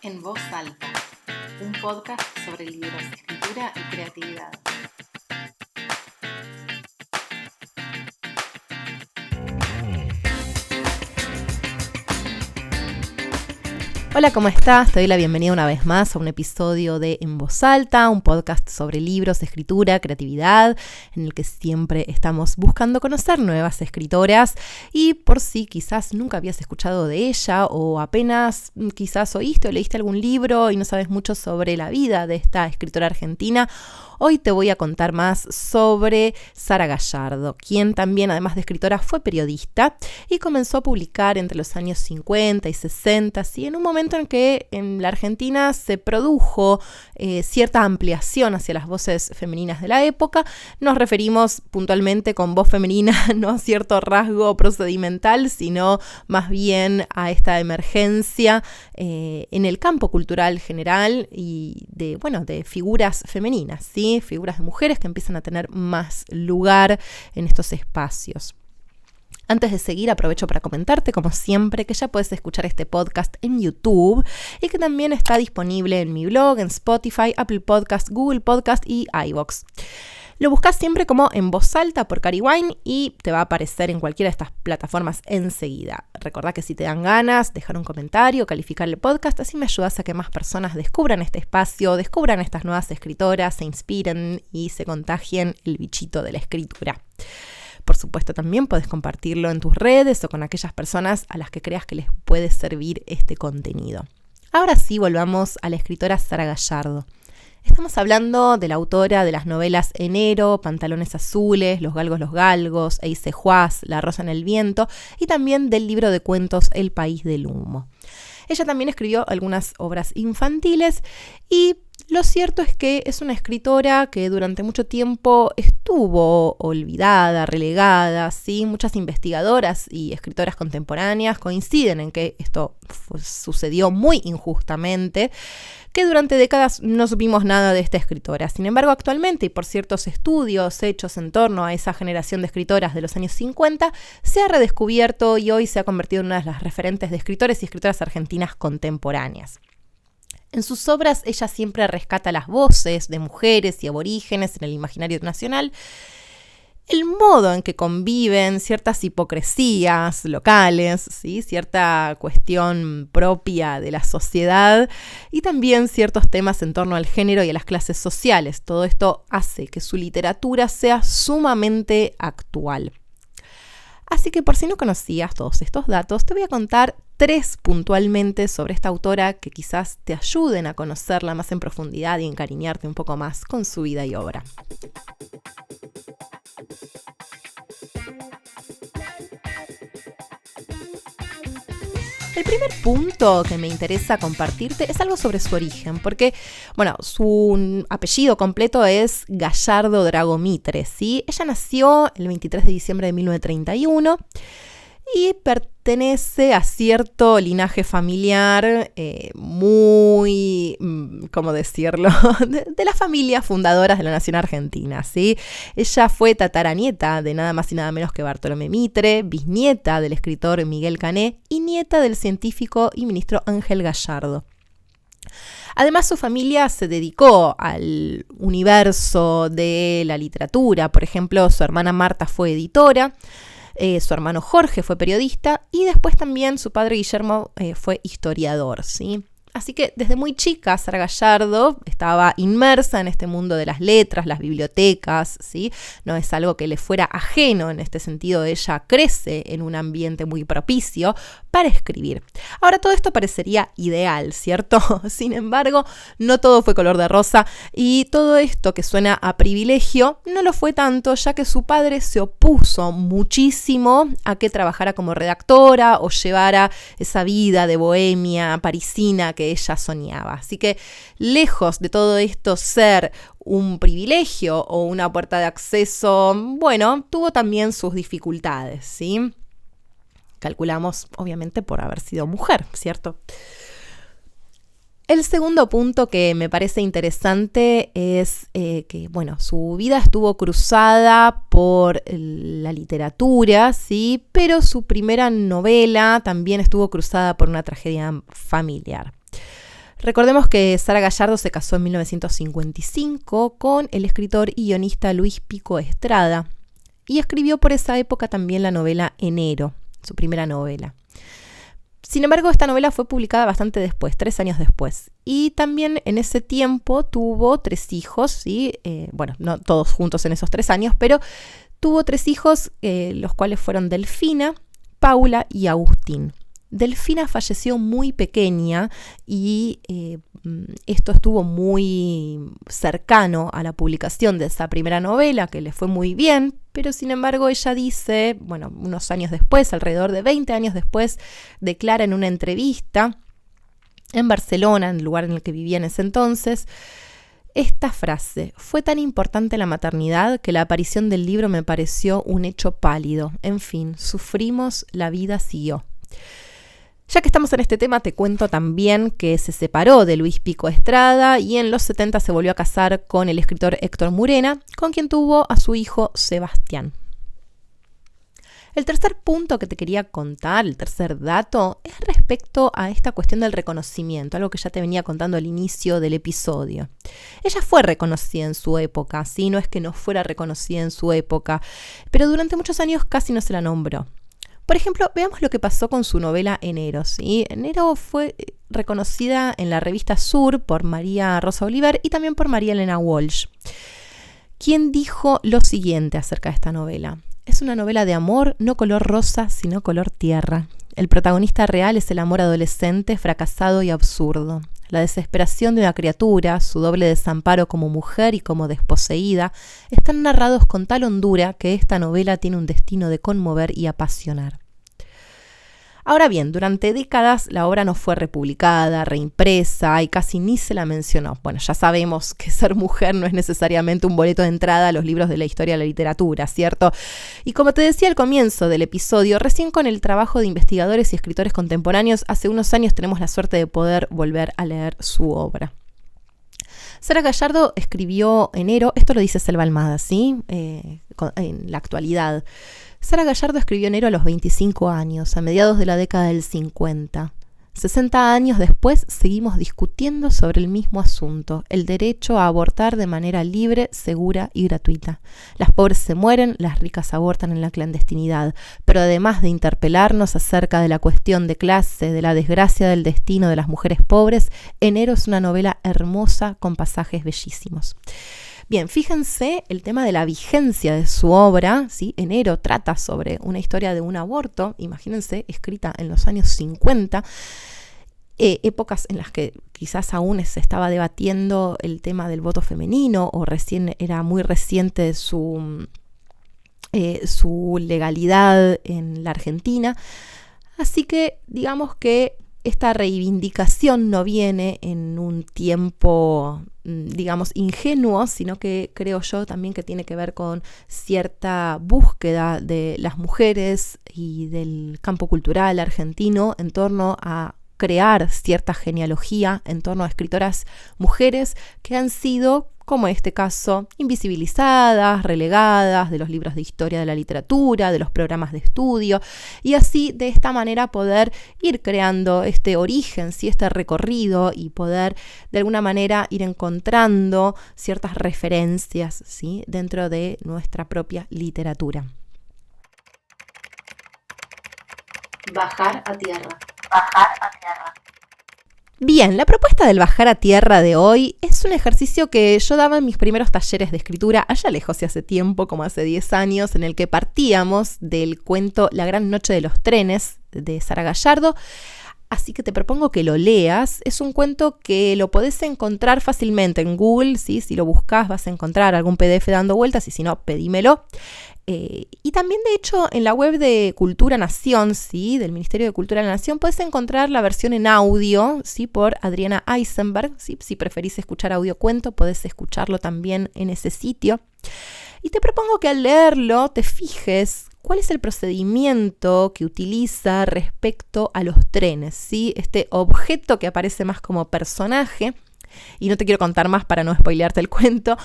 En Voz Alta, un podcast sobre libros, escritura y creatividad. Hola, ¿cómo estás? Te doy la bienvenida una vez más a un episodio de En Voz Alta, un podcast sobre libros, escritura, creatividad, en el que siempre estamos buscando conocer nuevas escritoras y por si quizás nunca habías escuchado de ella o apenas quizás oíste o leíste algún libro y no sabes mucho sobre la vida de esta escritora argentina, hoy te voy a contar más sobre Sara Gallardo, quien también, además de escritora, fue periodista y comenzó a publicar entre los años 50 y 60, ¿sí? En un momento en que en la Argentina se produjo cierta ampliación hacia las voces femeninas de la época. Nos referimos puntualmente con voz femenina, no a cierto rasgo procedimental, sino más bien a esta emergencia en el campo cultural general y de figuras femeninas, ¿sí? Figuras de mujeres que empiezan a tener más lugar en estos espacios. Antes de seguir, aprovecho para comentarte, como siempre, que ya puedes escuchar este podcast en YouTube y que también está disponible en mi blog, en Spotify, Apple Podcast, Google Podcast y iVoox. Lo buscas siempre como En Voz Alta por Cari Wine y te va a aparecer en cualquiera de estas plataformas enseguida. Recordá que si te dan ganas, dejar un comentario, calificar el podcast, así me ayudas a que más personas descubran este espacio, descubran estas nuevas escritoras, se inspiren y se contagien el bichito de la escritura. Por supuesto, también puedes compartirlo en tus redes o con aquellas personas a las que creas que les puede servir este contenido. Ahora sí, volvamos a la escritora Sara Gallardo. Estamos hablando de la autora de las novelas Enero, Pantalones Azules, Los Galgos, Eise Juaz, La Rosa en el Viento y también del libro de cuentos El País del Humo. Ella también escribió algunas obras infantiles y lo cierto es que es una escritora que durante mucho tiempo estuvo olvidada, relegada, ¿sí? Muchas investigadoras y escritoras contemporáneas coinciden en que esto sucedió muy injustamente, que durante décadas no supimos nada de esta escritora. Sin embargo, actualmente, y por ciertos estudios hechos en torno a esa generación de escritoras de los años 50, se ha redescubierto y hoy se ha convertido en una de las referentes de escritores y escritoras argentinas contemporáneas. En sus obras ella siempre rescata las voces de mujeres y aborígenes en el imaginario nacional, el modo en que conviven ciertas hipocresías locales, ¿sí? Cierta cuestión propia de la sociedad y también ciertos temas en torno al género y a las clases sociales. Todo esto hace que su literatura sea sumamente actual. Así que por si no conocías todos estos datos, te voy a contar 3 puntualmente sobre esta autora que quizás te ayuden a conocerla más en profundidad y encariñarte un poco más con su vida y obra. El primer punto que me interesa compartirte es algo sobre su origen, porque, su apellido completo es Gallardo Dragomitre, ¿sí? Ella nació el 23 de diciembre de 1931 y pertenece a cierto linaje familiar muy, ¿cómo decirlo?, de las familias fundadoras de la nación argentina, ¿sí? Ella fue tataranieta de nada más y nada menos que Bartolomé Mitre, bisnieta del escritor Miguel Cané y nieta del científico y ministro Ángel Gallardo. Además, su familia se dedicó al universo de la literatura. Por ejemplo, su hermana Marta fue editora, su hermano Jorge fue periodista y después también su padre Guillermo fue historiador, ¿sí? Así que desde muy chica Sara Gallardo estaba inmersa en este mundo de las letras, las bibliotecas, ¿sí? No es algo que le fuera ajeno, en este sentido ella crece en un ambiente muy propicio para escribir. Ahora todo esto parecería ideal, ¿cierto? Sin embargo, no todo fue color de rosa y todo esto que suena a privilegio no lo fue tanto, ya que su padre se opuso muchísimo a que trabajara como redactora o llevara esa vida de bohemia parisina que ella soñaba. Así que lejos de todo esto ser un privilegio o una puerta de acceso, tuvo también sus dificultades, ¿sí? Calculamos, obviamente, por haber sido mujer, ¿cierto? El segundo punto que me parece interesante es que, su vida estuvo cruzada por la literatura, ¿sí? Pero su primera novela también estuvo cruzada por una tragedia familiar. Recordemos que Sara Gallardo se casó en 1955 con el escritor y guionista Luis Pico Estrada y escribió por esa época también la novela Enero, su primera novela. Sin embargo, esta novela fue publicada bastante después, 3 años después. Y también en ese tiempo tuvo 3 hijos, ¿sí? No todos juntos en esos 3 años, pero tuvo 3 hijos, los cuales fueron Delfina, Paula y Agustín. Delfina falleció muy pequeña y esto estuvo muy cercano a la publicación de esa primera novela, que le fue muy bien, pero sin embargo ella dice, unos años después, alrededor de 20 años después, declara en una entrevista en Barcelona, en el lugar en el que vivía en ese entonces, esta frase: fue tan importante la maternidad que la aparición del libro me pareció un hecho pálido. En fin, sufrimos, la vida siguió. Ya que estamos en este tema, te cuento también que se separó de Luis Pico Estrada y en los 70 se volvió a casar con el escritor Héctor Murena, con quien tuvo a su hijo Sebastián. El tercer punto que te quería contar, el tercer dato, es respecto a esta cuestión del reconocimiento, algo que ya te venía contando al inicio del episodio. Ella fue reconocida en su época, ¿sí? No es que no fuera reconocida en su época, pero durante muchos años casi no se la nombró. Por ejemplo, veamos lo que pasó con su novela Enero, ¿sí? Enero fue reconocida en la revista Sur por María Rosa Oliver y también por María Elena Walsh, quien dijo lo siguiente acerca de esta novela: es una novela de amor, no color rosa, sino color tierra. El protagonista real es el amor adolescente, fracasado y absurdo. La desesperación de una criatura, su doble desamparo como mujer y como desposeída, están narrados con tal hondura que esta novela tiene un destino de conmover y apasionar. Ahora bien, durante décadas la obra no fue republicada, reimpresa y casi ni se la mencionó. Ya sabemos que ser mujer no es necesariamente un boleto de entrada a los libros de la historia de la literatura, ¿cierto? Y como te decía al comienzo del episodio, recién con el trabajo de investigadores y escritores contemporáneos, hace unos años tenemos la suerte de poder volver a leer su obra. Sara Gallardo escribió Enero, esto lo dice Selva Almada, ¿sí? En la actualidad. Sara Gallardo escribió Enero a los 25 años, a mediados de la década del 50. 60 años después seguimos discutiendo sobre el mismo asunto, el derecho a abortar de manera libre, segura y gratuita. Las pobres se mueren, las ricas abortan en la clandestinidad, pero además de interpelarnos acerca de la cuestión de clase, de la desgracia del destino de las mujeres pobres, Enero es una novela hermosa con pasajes bellísimos. Bien, fíjense el tema de la vigencia de su obra, ¿sí? Enero trata sobre una historia de un aborto, imagínense, escrita en los años 50, épocas en las que quizás aún se estaba debatiendo el tema del voto femenino o recién era muy reciente su legalidad en la Argentina. Así que digamos que esta reivindicación no viene en un tiempo, ingenuo, sino que creo yo también que tiene que ver con cierta búsqueda de las mujeres y del campo cultural argentino en torno a crear cierta genealogía en torno a escritoras mujeres que han sido, como en este caso, invisibilizadas, relegadas de los libros de historia de la literatura, de los programas de estudio, y así de esta manera poder ir creando este origen, ¿sí? Este recorrido y poder de alguna manera ir encontrando ciertas referencias, ¿sí? Dentro de nuestra propia literatura. Bajar a tierra. Bien, la propuesta del bajar a tierra de hoy es un ejercicio que yo daba en mis primeros talleres de escritura, allá lejos y hace tiempo, como hace 10 años, en el que partíamos del cuento La gran noche de los trenes de Sara Gallardo. Así que te propongo que lo leas. Es un cuento que lo podés encontrar fácilmente en Google, ¿sí? Si lo buscas vas a encontrar algún PDF dando vueltas y si no, pedímelo. Y también, de hecho, en la web de Cultura Nación, ¿sí? Del Ministerio de Cultura de la Nación, puedes encontrar la versión en audio, ¿sí? Por Adriana Eisenberg, ¿sí? Si preferís escuchar audiocuento, podés escucharlo también en ese sitio. Y te propongo que al leerlo te fijes cuál es el procedimiento que utiliza respecto a los trenes, ¿sí? Este objeto que aparece más como personaje Y no te quiero contar más para no spoilearte el cuento,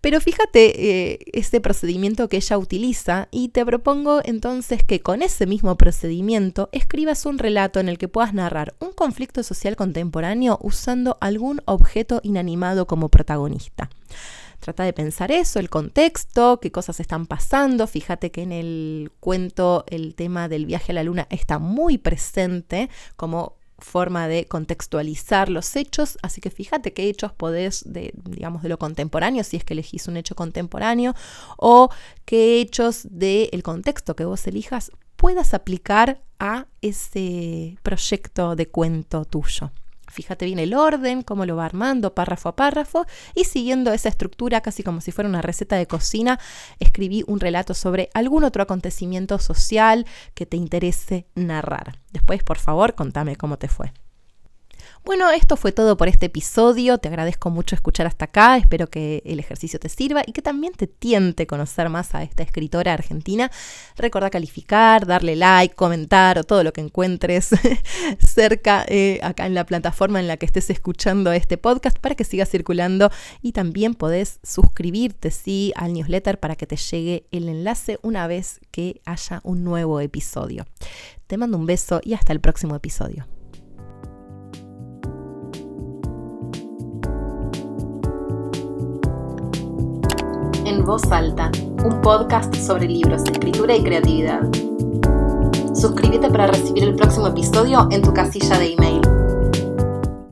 pero fíjate ese procedimiento que ella utiliza y te propongo entonces que con ese mismo procedimiento escribas un relato en el que puedas narrar un conflicto social contemporáneo usando algún objeto inanimado como protagonista. Trata de pensar eso, el contexto, qué cosas están pasando. Fíjate que en el cuento el tema del viaje a la luna está muy presente como forma de contextualizar los hechos, así que fíjate qué hechos podés, de lo contemporáneo, si es que elegís un hecho contemporáneo, o qué hechos del contexto que vos elijas puedas aplicar a ese proyecto de cuento tuyo. Fíjate bien el orden, cómo lo va armando párrafo a párrafo y siguiendo esa estructura casi como si fuera una receta de cocina, escribí un relato sobre algún otro acontecimiento social que te interese narrar. Después, por favor, contame cómo te fue. Bueno, esto fue todo por este episodio. Te agradezco mucho escuchar hasta acá. Espero que el ejercicio te sirva y que también te tiente conocer más a esta escritora argentina. Recuerda calificar, darle like, comentar o todo lo que encuentres cerca acá en la plataforma en la que estés escuchando este podcast para que siga circulando, y también podés suscribirte al newsletter para que te llegue el enlace una vez que haya un nuevo episodio. Te mando un beso y hasta el próximo episodio. En Voz Alta, un podcast sobre libros, escritura y creatividad. Suscríbete para recibir el próximo episodio en tu casilla de email.